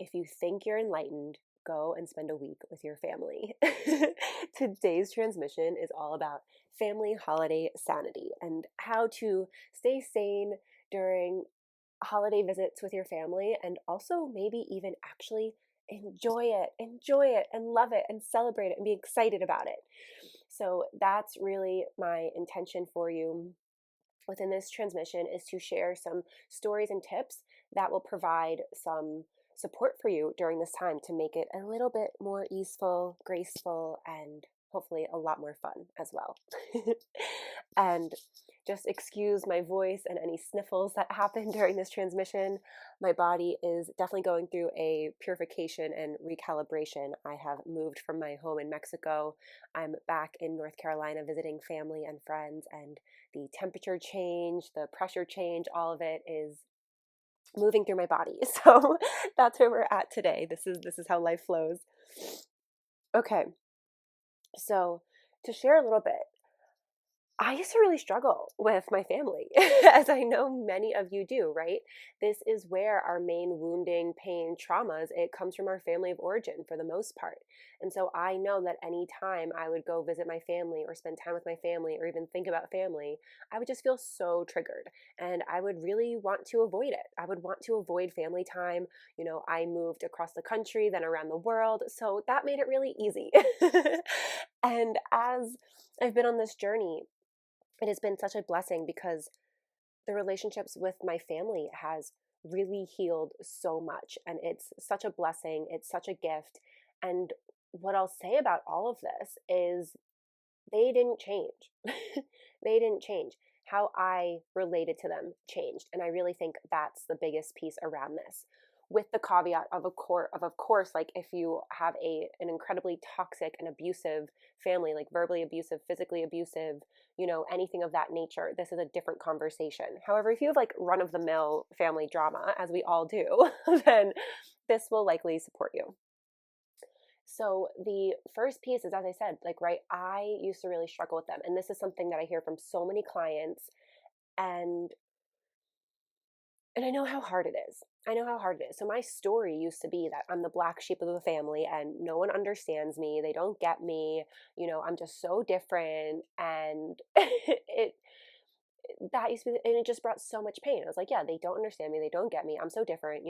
If you think you're enlightened, go and spend a week with your family. Today's transmission is all about family holiday sanity and how to stay sane during holiday visits with your family, and also maybe even actually enjoy it and love it and celebrate it and be excited about it. So that's really my intention for you within this transmission, is to share some stories and tips that will provide some support for you during this time to make it a little bit more easeful, graceful, and hopefully a lot more fun as well. And just excuse my voice and any sniffles that happen during this transmission. My body is definitely going through a purification and recalibration. I have moved from my home in Mexico. I'm back in North Carolina visiting family and friends, and the temperature change, the pressure change, all of it is moving through my body. So that's where we're at today. This is how life flows. Okay. So to share a little bit, I used to really struggle with my family, as I know many of you do, right? This is where our main wounding, pain, traumas, it comes from our family of origin for the most part. And so I know that anytime I would go visit my family or spend time with my family or even think about family, I would just feel so triggered and I would really want to avoid it. I would want to avoid family time. I moved across the country, then around the world, so that made it really easy. And as I've been on this journey, it has been such a blessing because the relationships with my family has really healed so much, and it's such a blessing, it's such a gift. And what I'll say about all of this is they didn't change. They didn't change. How I related to them changed, and I really think that's the biggest piece around this, with the caveat of course, like if you have an incredibly toxic and abusive family, like verbally abusive, physically abusive, anything of that nature, this is a different conversation. However, if you have like run of the mill family drama, as we all do, then this will likely support you. So the first piece is, as I said, like, right, I used to really struggle with them. And this is something that I hear from so many clients. And I know how hard it is. I know how hard it is. So my story used to be that I'm the black sheep of the family and no one understands me. They don't get me. I'm just so different. And that used to be, and it just brought so much pain. I was like, yeah, they don't understand me. They don't get me. I'm so different.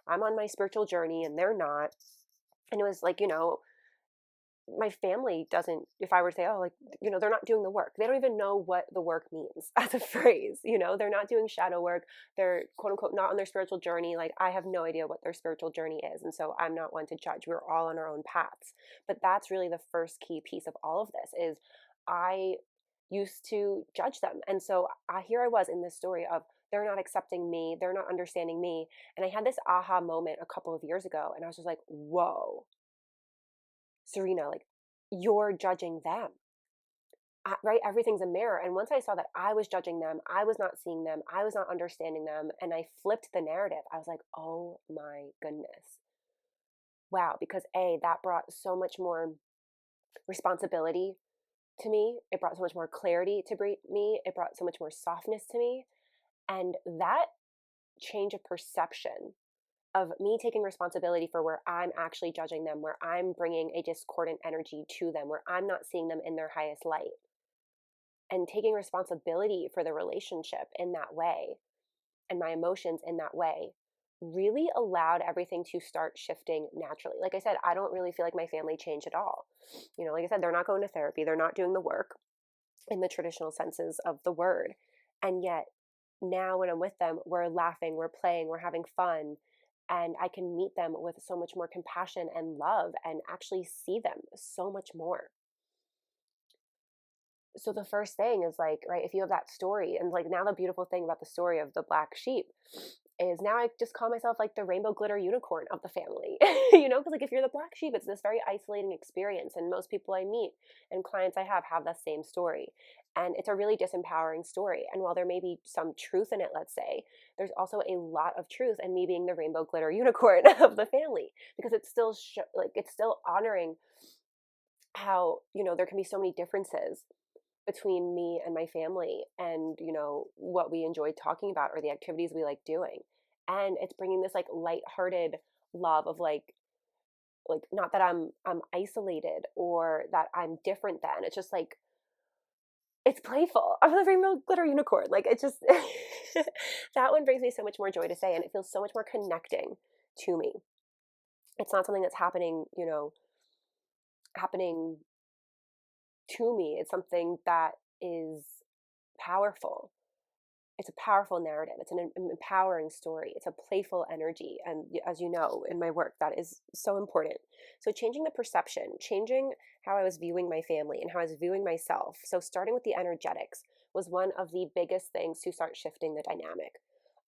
I'm on my spiritual journey and they're not. And it was like, my family doesn't, if I were to say, oh, like, they're not doing the work. They don't even know what the work means as a phrase. They're not doing shadow work. They're quote unquote not on their spiritual journey. Like, I have no idea what their spiritual journey is. And so I'm not one to judge. We're all on our own paths. But that's really the first key piece of all of this is I used to judge them. And so here I was in this story of they're not accepting me. They're not understanding me. And I had this aha moment a couple of years ago. And I was just like, whoa, Serena, like, you're judging them, right? Everything's a mirror. And once I saw that I was judging them, I was not seeing them, I was not understanding them, and I flipped the narrative, I was like, oh my goodness. Wow. Because that brought so much more responsibility to me. It brought so much more clarity to me. It brought so much more softness to me. And that change of perception of me taking responsibility for where I'm actually judging them, where I'm bringing a discordant energy to them, where I'm not seeing them in their highest light, and taking responsibility for the relationship in that way and my emotions in that way really allowed everything to start shifting naturally. Like I said, I don't really feel like my family changed at all. Like I said, they're not going to therapy, they're not doing the work in the traditional senses of the word. And yet now when I'm with them, we're laughing, we're playing, we're having fun, and I can meet them with so much more compassion and love and actually see them so much more. So the first thing is, like, right, if you have that story, and like now the beautiful thing about the story of the black sheep is now I just call myself like the rainbow glitter unicorn of the family, because like if you're the black sheep, it's this very isolating experience. And most people I meet and clients I have that same story. And it's a really disempowering story. And while there may be some truth in it, let's say, there's also a lot of truth in me being the rainbow glitter unicorn of the family, because it's still it's still honoring how, there can be so many differences between me and my family and, what we enjoy talking about or the activities we like doing. And it's bringing this like lighthearted, love of like not that I'm isolated or that I'm different than. It's just like it's playful. I'm the rainbow glitter unicorn. Like it just that one brings me so much more joy to say, and it feels so much more connecting to me. It's not something that's happening, happening to me. It's something that is powerful. It's a powerful narrative. It's an empowering story. It's a playful energy. And as you know, in my work, that is so important. So, changing the perception, changing how I was viewing my family and how I was viewing myself. So, starting with the energetics was one of the biggest things to start shifting the dynamic.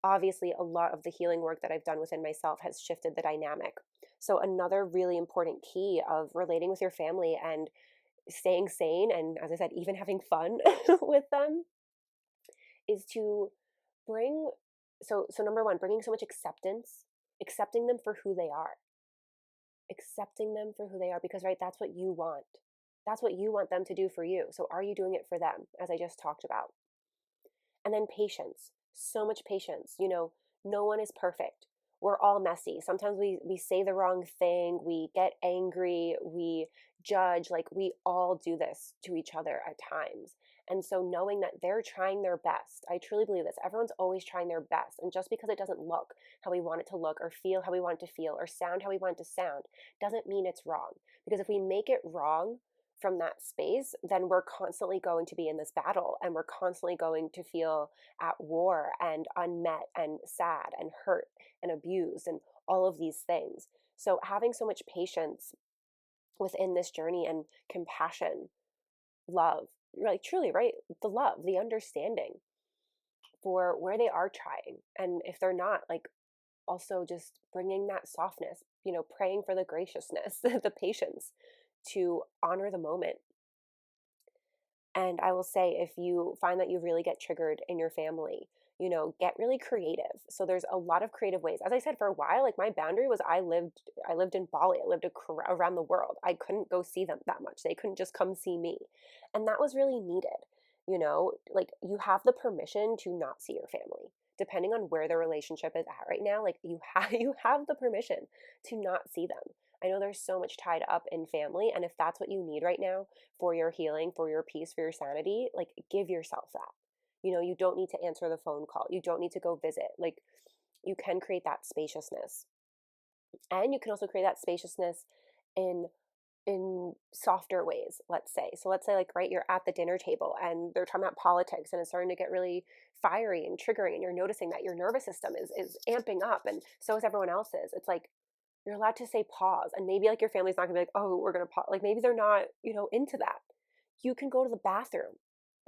Obviously, a lot of the healing work that I've done within myself has shifted the dynamic. So, another really important key of relating with your family and staying sane, and as I said, even having fun with them, is to bring so number one, bringing so much acceptance, accepting them for who they are, accepting them for who they are, because right, that's what you want, that's what you want them to do for you. So are you doing it for them, as I just talked about? And then patience, so much patience. No one is perfect. We're all messy. Sometimes we say the wrong thing, we get angry, we judge. Like we all do this to each other at times. And so knowing that they're trying their best, I truly believe this. Everyone's always trying their best. And just because it doesn't look how we want it to look or feel how we want it to feel or sound how we want it to sound doesn't mean it's wrong. Because if we make it wrong, from that space, then we're constantly going to be in this battle and we're constantly going to feel at war and unmet and sad and hurt and abused and all of these things. So having so much patience within this journey and compassion, love, like truly, right? The love, the understanding for where they are trying. And if they're not, like also just bringing that softness, praying for the graciousness, the patience to honor the moment. And I will say, if you find that you really get triggered in your family, get really creative. So there's a lot of creative ways. As I said, for a while, like my boundary was I lived in Bali. I lived around the world. I couldn't go see them that much. They couldn't just come see me. And that was really needed. Like you have the permission to not see your family. Depending on where the relationship is at right now, like you have the permission to not see them. I know there's so much tied up in family, and if that's what you need right now for your healing, for your peace, for your sanity, like give yourself that. You don't need to answer the phone call. You don't need to go visit. Like you can create that spaciousness. And you can also create that spaciousness in softer ways, let's say. So let's say, like, right, you're at the dinner table and they're talking about politics and it's starting to get really fiery and triggering, and you're noticing that your nervous system is amping up, and so is everyone else's. It's like you're allowed to say pause, and maybe like your family's not gonna be like, oh, we're gonna pause. Like maybe they're not, into that. You can go to the bathroom,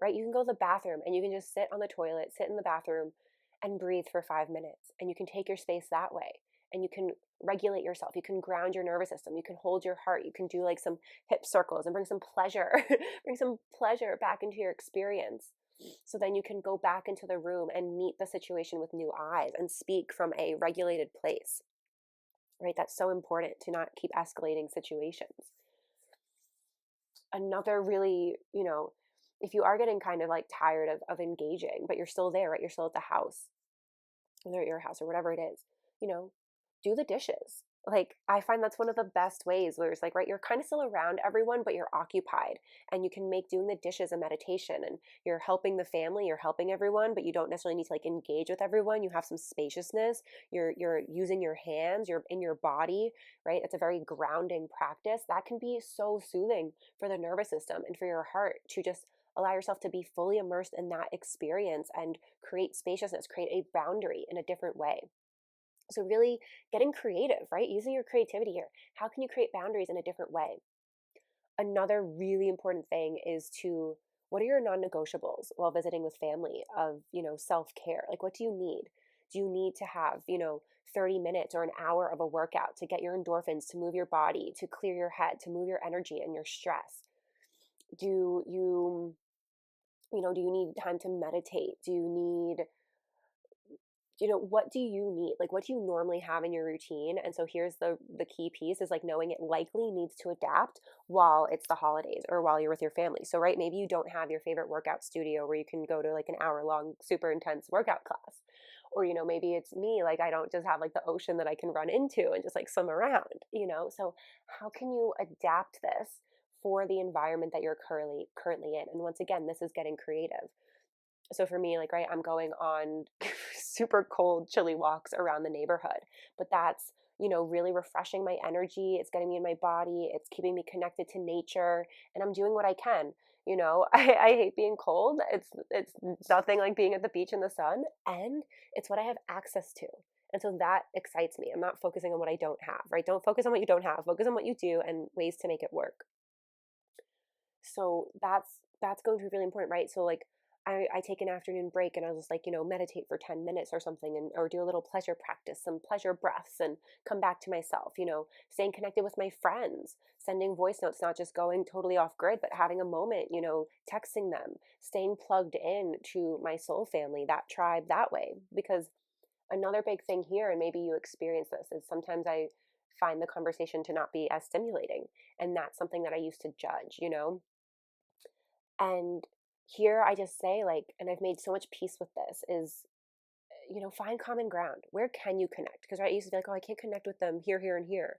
right? You can go to the bathroom and you can just sit on the toilet, sit in the bathroom and breathe for 5 minutes. And you can take your space that way. And you can regulate yourself. You can ground your nervous system. You can hold your heart. You can do like some hip circles and bring some pleasure, bring some pleasure back into your experience. So then you can go back into the room and meet the situation with new eyes and speak from a regulated place, right? That's so important to not keep escalating situations. Another really, if you are getting kind of like tired of engaging, but you're still there, right? You're still at the house, whether at your house or whatever it is, you know, do the dishes. Like, I find that's one of the best ways where it's like, right, you're kind of still around everyone, but you're occupied, and you can make doing the dishes a meditation, and you're helping the family, you're helping everyone, but you don't necessarily need to like engage with everyone. You have some spaciousness. You're using your hands, you're in your body, right? It's a very grounding practice that can be so soothing for the nervous system and for your heart to just allow yourself to be fully immersed in that experience and create spaciousness, create a boundary in a different way. So really getting creative, right? Using your creativity here. How can you create boundaries in a different way? Another really important thing is to, what are your non-negotiables while visiting with family of, self-care? Like, what do you need? Do you need to have, 30 minutes or an hour of a workout to get your endorphins, to move your body, to clear your head, to move your energy and your stress? Do you, do you need time to meditate? Do you need, what do you need? Like, what do you normally have in your routine? And so here's the key piece is like knowing it likely needs to adapt while it's the holidays or while you're with your family. So, right, maybe you don't have your favorite workout studio where you can go to like an hour long, super intense workout class. Or, maybe it's me, like I don't just have like the ocean that I can run into and just like swim around. So how can you adapt this for the environment that you're currently in? And once again, this is getting creative. So for me, like, right, I'm going on super cold, chilly walks around the neighborhood, but that's, really refreshing my energy. It's getting me in my body. It's keeping me connected to nature, and I'm doing what I can. I hate being cold. It's nothing like being at the beach in the sun, and it's what I have access to. And so that excites me. I'm not focusing on what I don't have, right? Don't focus on what you don't have. Focus on what you do and ways to make it work. So that's going to be really important, right? So like I take an afternoon break and I'll just like, meditate for 10 minutes or something, and or do a little pleasure practice, some pleasure breaths, and come back to myself, staying connected with my friends, sending voice notes, not just going totally off grid, but having a moment, texting them, staying plugged in to my soul family, that tribe, that way. Because another big thing here, and maybe you experience this, is sometimes I find the conversation to not be as stimulating. And that's something that I used to judge. And here I just say, like, and I've made so much peace with this, is, find common ground. Where can you connect? Because right, I used to be like, oh, I can't connect with them here, here, and here.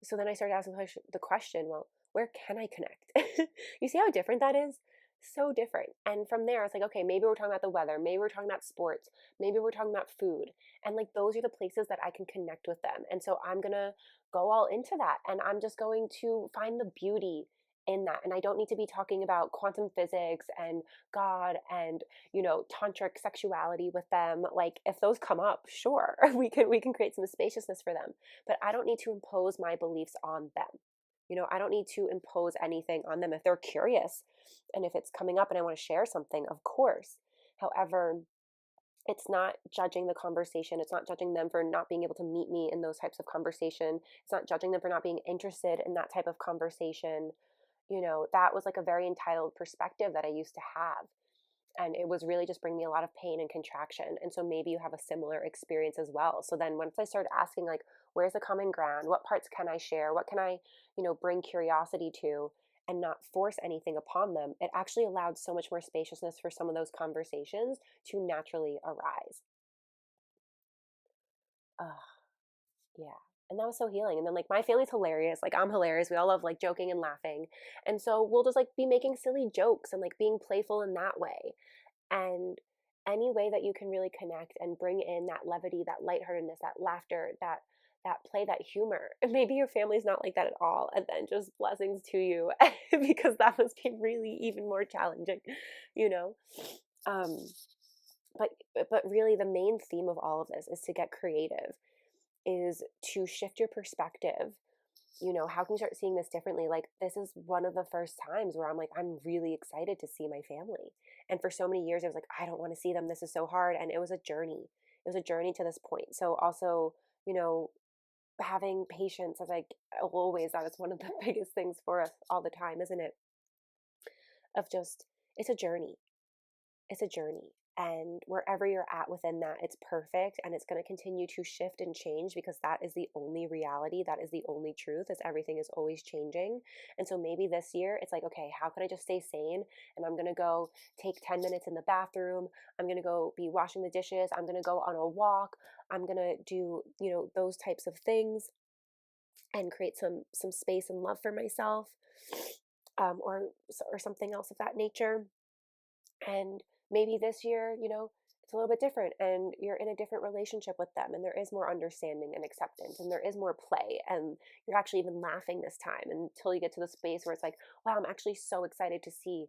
So then I started asking the question, well, where can I connect? You see how different that is? So different. And from there, it's like, okay, maybe we're talking about the weather. Maybe we're talking about sports. Maybe we're talking about food. And like, those are the places that I can connect with them. And so I'm going to go all into that. And I'm just going to find the beauty in that. And I don't need to be talking about quantum physics and God and, tantric sexuality with them. Like, if those come up, sure, we can create some spaciousness for them, but I don't need to impose my beliefs on them. I don't need to impose anything on them if they're curious and if it's coming up and I want to share something, of course. However, it's not judging the conversation. It's not judging them for not being able to meet me in those types of conversation. It's not judging them for not being interested in that type of conversation. That was like a very entitled perspective that I used to have. And it was really just bringing me a lot of pain and contraction. And so maybe you have a similar experience as well. So then once I started asking, like, where's the common ground? What parts can I share? What can I, bring curiosity to, and not force anything upon them? It actually allowed so much more spaciousness for some of those conversations to naturally arise. Yeah. And that was so healing. And then like my family's hilarious. Like I'm hilarious. We all love like joking and laughing. And so we'll just like be making silly jokes and like being playful in that way. And any way that you can really connect and bring in that levity, that lightheartedness, that laughter, that play, that humor. And maybe your family's not like that at all. And then just blessings to you because that must be really even more challenging, you know? Um, but but really the main theme of all of this is to get creative, is to shift your perspective. How can you start seeing this differently? Like, this is one of the first times where I'm like, I'm really excited to see my family. And for so many years, I was like, I don't want to see them. This is so hard. And it was a journey. It was a journey to this point. So also, you know, having patience, as like always, that is one of the biggest things for us all the time, isn't it? Of just, it's a journey. It's a journey. And wherever you're at within that, it's perfect. And it's going to continue to shift and change because that is the only reality. That is the only truth, is everything is always changing. And so maybe this year it's like, okay, how can I just stay sane? And I'm going to go take 10 minutes in the bathroom. I'm going to go be washing the dishes. I'm going to go on a walk. I'm going to do, those types of things and create some space and love for myself, or something else of that nature. And maybe this year, it's a little bit different and you're in a different relationship with them and there is more understanding and acceptance and there is more play and you're actually even laughing this time until you get to the space where it's like, wow, I'm actually so excited to see.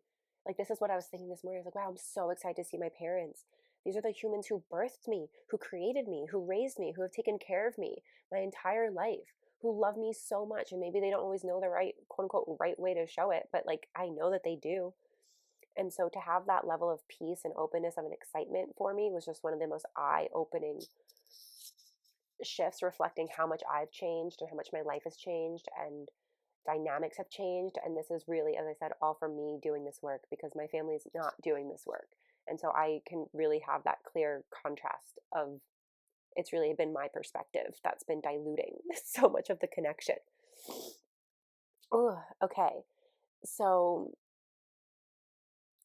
Like, this is what I was thinking this morning. I was like, wow, I'm so excited to see my parents. These are the humans who birthed me, who created me, who raised me, who have taken care of me my entire life, who love me so much. And maybe they don't always know the right, quote unquote, right way to show it, but like, I know that they do. And so to have that level of peace and openness of an excitement for me was just one of the most eye-opening shifts, reflecting how much I've changed and how much my life has changed and dynamics have changed. And this is really, as I said, all from me doing this work because my family is not doing this work. And so I can really have that clear contrast of, it's really been my perspective that's been diluting so much of the connection. Oh, okay. So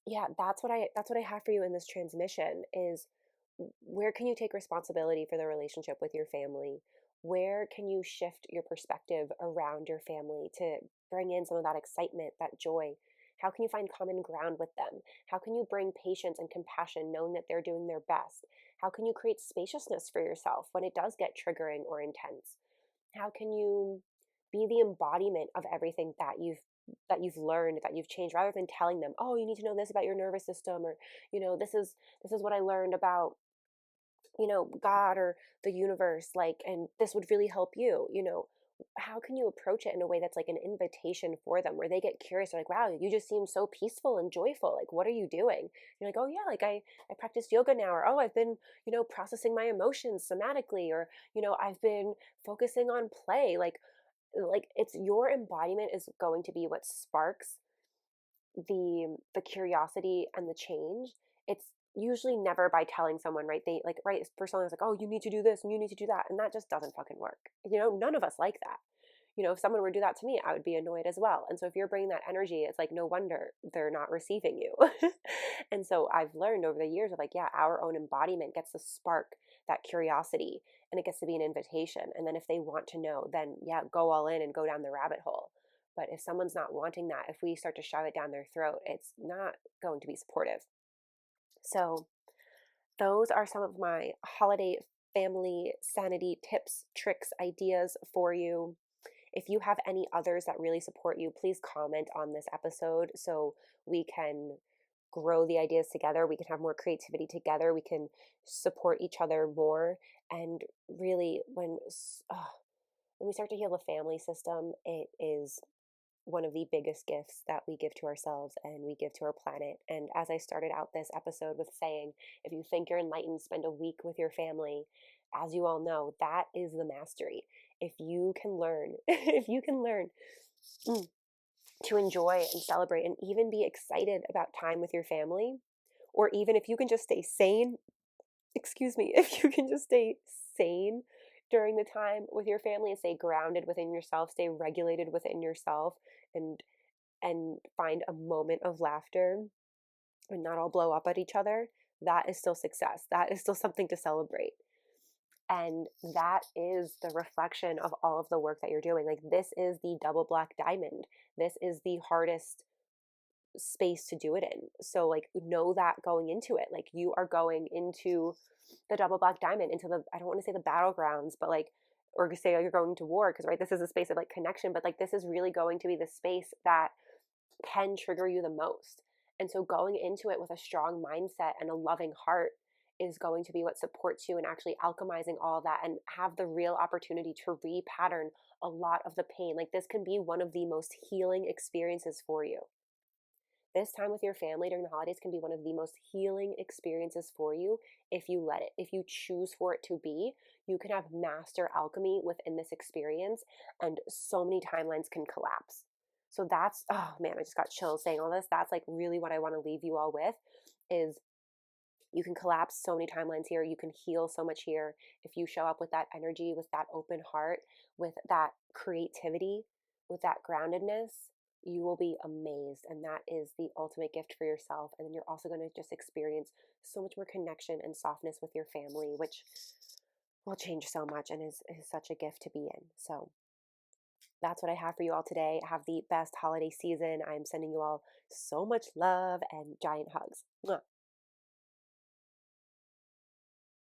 yeah, that's what I have for you in this transmission, is Where can you take responsibility for the relationship with your family? Where can you shift your perspective around your family to bring in some of that excitement, that joy? How can you find common ground with them? How can you bring patience and compassion knowing that they're doing their best? How can you create spaciousness for yourself when it does get triggering or intense? How can you be the embodiment of everything that you've learned, that you've changed, rather than telling them, oh, you need to know this about your nervous system, or this is what I learned about God or the universe, like, and this would really help you. How can you approach it in a way that's like an invitation for them, where they get curious? They're like, wow, you just seem so peaceful and joyful. Like, what are you doing? You're like, oh yeah, like I practice yoga now, or oh, I've been, processing my emotions somatically, or I've been focusing on play. Like it's your embodiment is going to be what sparks the curiosity and the change. It's usually never by telling someone, right? They like, right, for someone that's like, oh, you need to do this and you need to do that, and that just doesn't fucking work. None of us like that. If someone were to do that to me, I would be annoyed as well. And so if you're bringing that energy, it's like, no wonder they're not receiving you. And so I've learned over the years of like, yeah, our own embodiment gets to spark that curiosity, and it gets to be an invitation. And then if they want to know, then yeah, go all in and go down the rabbit hole. But if someone's not wanting that, if we start to shove it down their throat, it's not going to be supportive. So those are some of my holiday family sanity tips, tricks, ideas for you. If you have any others that really support you, please comment on this episode so we can grow the ideas together. We can have more creativity together. We can support each other more. And really, when we start to heal the family system, it is one of the biggest gifts that we give to ourselves and we give to our planet. And as I started out this episode with saying, if you think you're enlightened, spend a week with your family. As you all know, that is the mastery. If you can learn, if you can learn to enjoy and celebrate and even be excited about time with your family, or even if you can just stay sane, excuse me, if you can just stay sane during the time with your family and stay grounded within yourself, stay regulated within yourself, and find a moment of laughter and not all blow up at each other, that is still success. That is still something to celebrate. And that is the reflection of all of the work that you're doing. Like, this is the double black diamond. This is the hardest space to do it in. So like, know that going into it, like you are going into the double black diamond, into the, I don't want to say the battlegrounds, but like, or say you're going to war, because right, this is a space of like connection, but like this is really going to be the space that can trigger you the most. And so going into it with a strong mindset and a loving heart is going to be what supports you in actually alchemizing all of that and have the real opportunity to repattern a lot of the pain. Like, this can be one of the most healing experiences for you. This time with your family during the holidays can be one of the most healing experiences for you if you let it. If you choose for it to be, you can have master alchemy within this experience, and so many timelines can collapse. So that's, oh man, I just got chills saying all this. That's like really what I want to leave you all with is, you can collapse so many timelines here. You can heal so much here if you show up with that energy, with that open heart, with that creativity, with that groundedness. You will be amazed. And that is the ultimate gift for yourself. And then you're also going to just experience so much more connection and softness with your family, which will change so much and is such a gift to be in. So that's what I have for you all today. Have the best holiday season. I'm sending you all so much love and giant hugs. Mwah.